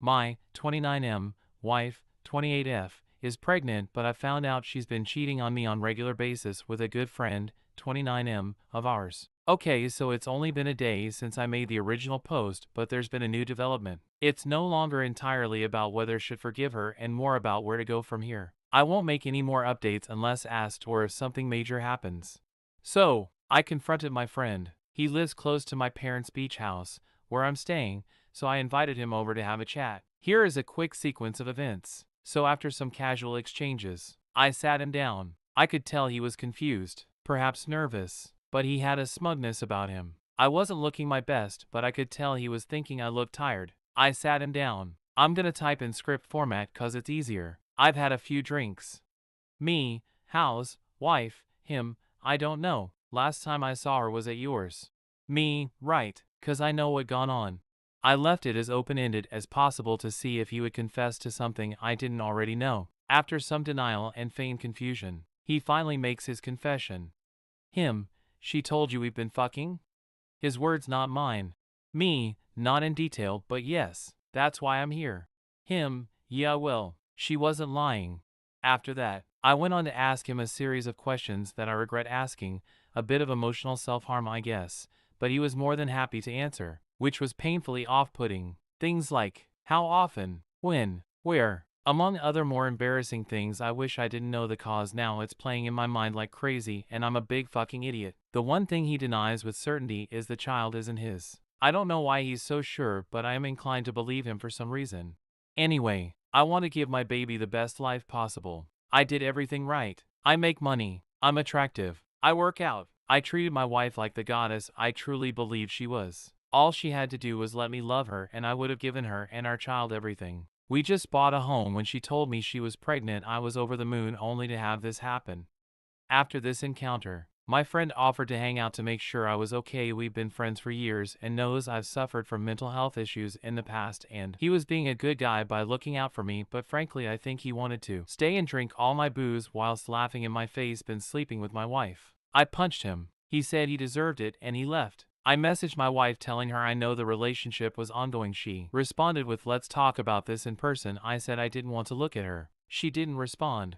My 29M wife, 28F, is pregnant, but I found out she's been cheating on me on regular basis with a good friend, 29M, of ours. Okay, so it's only been a day since I made the original post, but there's been a new development. It's no longer entirely about whether I should forgive her and more about where to go from here. I won't make any more updates unless asked or if something major happens. So, I confronted my friend. He lives close to my parents' beach house, where I'm staying, so I invited him over to have a chat. Here is a quick sequence of events. So after some casual exchanges, I sat him down. I could tell he was confused, perhaps nervous, but he had a smugness about him. I wasn't looking my best, but I could tell he was thinking I looked tired. I sat him down. I'm gonna type in script format cause it's easier. I've had a few drinks. Me, house, wife, him, I don't know. Last time I saw her was at yours. Me, right, cause I know what gone on. I left it as open-ended as possible to see if he would confess to something I didn't already know. After some denial and feigned confusion, he finally makes his confession. Him, she told you we've been fucking? His words, not mine. Me, not in detail, but yes, that's why I'm here. Him, yeah well, she wasn't lying. After that, I went on to ask him a series of questions that I regret asking, a bit of emotional self-harm I guess, but he was more than happy to answer, which was painfully off-putting. Things like, how often, when, where, among other more embarrassing things. I wish I didn't know the cause. Now it's playing in my mind like crazy and I'm a big fucking idiot. The one thing he denies with certainty is the child isn't his. I don't know why he's so sure, but I am inclined to believe him for some reason. Anyway, I want to give my baby the best life possible. I did everything right. I make money. I'm attractive. I work out. I treated my wife like the goddess I truly believed she was. All she had to do was let me love her and I would have given her and our child everything. We just bought a home. When she told me she was pregnant, I was over the moon only to have this happen. After this encounter, my friend offered to hang out to make sure I was okay. We've been friends for years and knows I've suffered from mental health issues in the past, and he was being a good guy by looking out for me, but frankly I think he wanted to stay and drink all my booze whilst laughing in my face. Been sleeping with my wife. I punched him. He said he deserved it and he left. I messaged my wife telling her I know the relationship was ongoing. She responded with, let's talk about this in person. I said I didn't want to look at her. She didn't respond.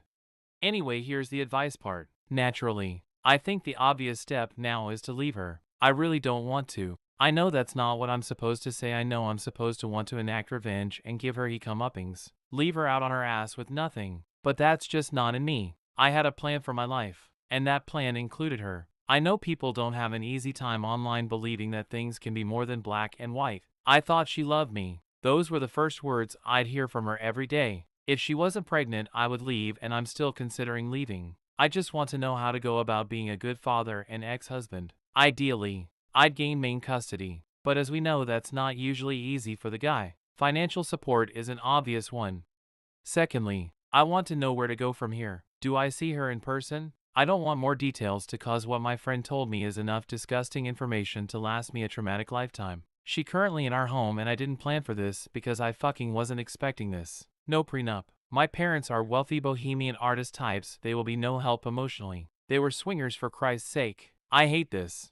Anyway, here's the advice part. Naturally, I think the obvious step now is to leave her. I really don't want to. I know that's not what I'm supposed to say. I know I'm supposed to want to enact revenge and give her comeuppings. Leave her out on her ass with nothing. But that's just not in me. I had a plan for my life, and that plan included her. I know people don't have an easy time online believing that things can be more than black and white. I thought she loved me. Those were the first words I'd hear from her every day. If she wasn't pregnant, I would leave, and I'm still considering leaving. I just want to know how to go about being a good father and ex-husband. Ideally, I'd gain main custody, but as we know, that's not usually easy for the guy. Financial support is an obvious one. Secondly, I want to know where to go from here. Do I see her in person? I don't want more details to cause what my friend told me is enough disgusting information to last me a traumatic lifetime. She currently in our home and I didn't plan for this because I fucking wasn't expecting this. No prenup. My parents are wealthy bohemian artist types. They will be no help emotionally. They were swingers for Christ's sake. I hate this.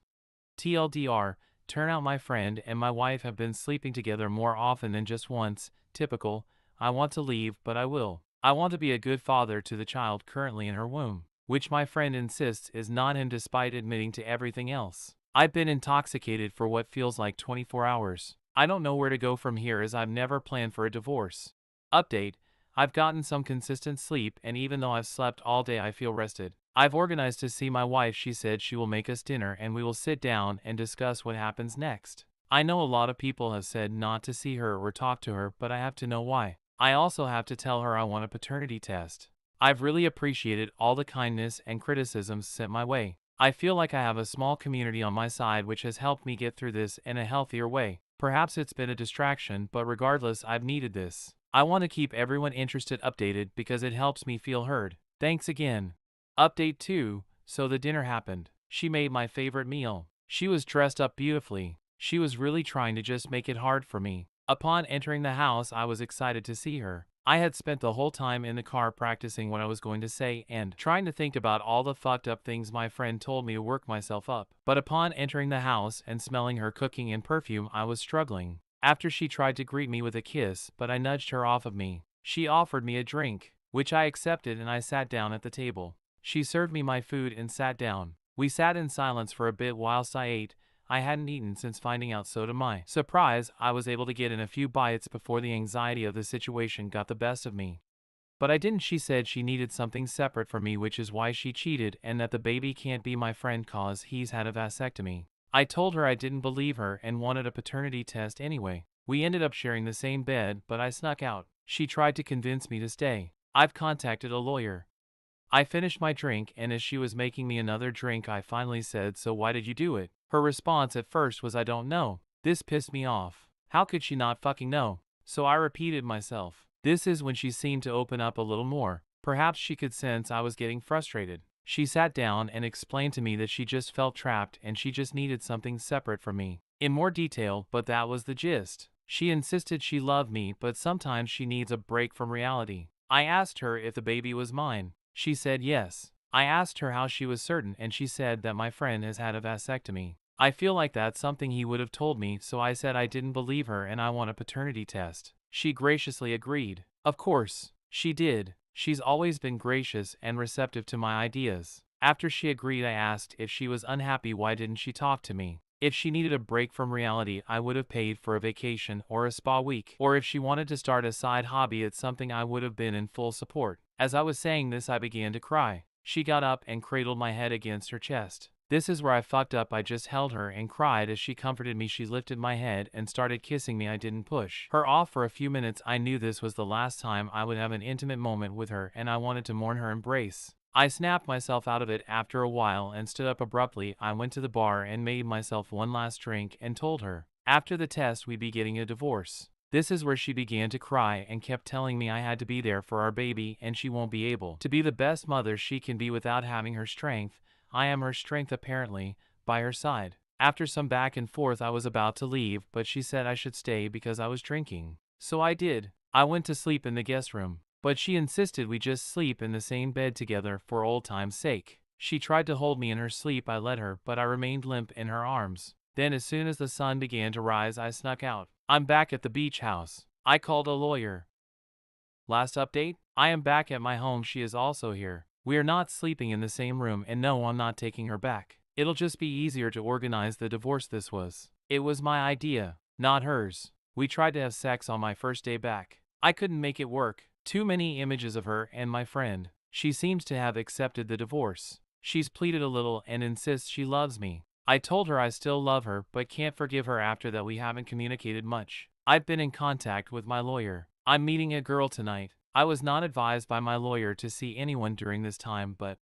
TLDR, turn out my friend and my wife have been sleeping together more often than just once. Typical. I want to leave, but I will. I want to be a good father to the child currently in her womb, which my friend insists is not him despite admitting to everything else. I've been intoxicated for what feels like 24 hours. I don't know where to go from here as I've never planned for a divorce. Update, I've gotten some consistent sleep and even though I've slept all day I feel rested. I've organized to see my wife. She said she will make us dinner and we will sit down and discuss what happens next. I know a lot of people have said not to see her or talk to her, but I have to know why. I also have to tell her I want a paternity test. I've really appreciated all the kindness and criticisms sent my way. I feel like I have a small community on my side which has helped me get through this in a healthier way. Perhaps it's been a distraction, but regardless, I've needed this. I want to keep everyone interested updated because it helps me feel heard. Thanks again. Update 2, so the dinner happened. She made my favorite meal. She was dressed up beautifully. She was really trying to just make it hard for me. Upon entering the house, I was excited to see her. I had spent the whole time in the car practicing what I was going to say and trying to think about all the fucked up things my friend told me to work myself up. But upon entering the house and smelling her cooking and perfume, I was struggling. After she tried to greet me with a kiss, but I nudged her off of me. She offered me a drink, which I accepted, and I sat down at the table. She served me my food and sat down. We sat in silence for a bit whilst I ate. I hadn't eaten since finding out, so to my surprise, I was able to get in a few bites before the anxiety of the situation got the best of me. But I didn't. She said she needed something separate from me, which is why she cheated, and that the baby can't be my friend cause he's had a vasectomy. I told her I didn't believe her and wanted a paternity test anyway. We ended up sharing the same bed, but I snuck out. She tried to convince me to stay. I've contacted a lawyer. I finished my drink, and as she was making me another drink, I finally said, "So why did you do it?" Her response at first was, "I don't know." This pissed me off. How could she not fucking know? So I repeated myself. This is when she seemed to open up a little more. Perhaps she could sense I was getting frustrated. She sat down and explained to me that she just felt trapped and she just needed something separate from me. In more detail, but that was the gist. She insisted she loved me, but sometimes she needs a break from reality. I asked her if the baby was mine. She said yes. I asked her how she was certain, and she said that my friend has had a vasectomy. I feel like that's something he would have told me, so I said I didn't believe her and I want a paternity test. She graciously agreed. Of course, she did. She's always been gracious and receptive to my ideas. After she agreed, I asked if she was unhappy, why didn't she talk to me? If she needed a break from reality, I would have paid for a vacation or a spa week. Or if she wanted to start a side hobby, it's something I would have been in full support. As I was saying this, I began to cry. She got up and cradled my head against her chest. This is where I fucked up. I just held her and cried as she comforted me. She lifted my head and started kissing me. I didn't push her off for a few minutes. I knew this was the last time I would have an intimate moment with her, and I wanted to mourn her embrace. I snapped myself out of it after a while and stood up abruptly. I went to the bar and made myself one last drink and told her, after the test, we'd be getting a divorce. This is where she began to cry and kept telling me I had to be there for our baby and she won't be able to be the best mother she can be without having her strength. I am her strength, apparently, by her side. After some back and forth, I was about to leave, but she said I should stay because I was drinking. So I did. I went to sleep in the guest room, but she insisted we just sleep in the same bed together for old time's sake. She tried to hold me in her sleep. I let her, but I remained limp in her arms. Then as soon as the sun began to rise, I snuck out. I'm back at the beach house. I called a lawyer. Last update? I am back at my home. She is also here. We are not sleeping in the same room, and no, I'm not taking her back. It'll just be easier to organize the divorce. It was my idea, not hers. We tried to have sex on my first day back. I couldn't make it work. Too many images of her and my friend. She seems to have accepted the divorce. She's pleaded a little and insists she loves me. I told her I still love her, but can't forgive her after that. We haven't communicated much. I've been in contact with my lawyer. I'm meeting a girl tonight. I was not advised by my lawyer to see anyone during this time, but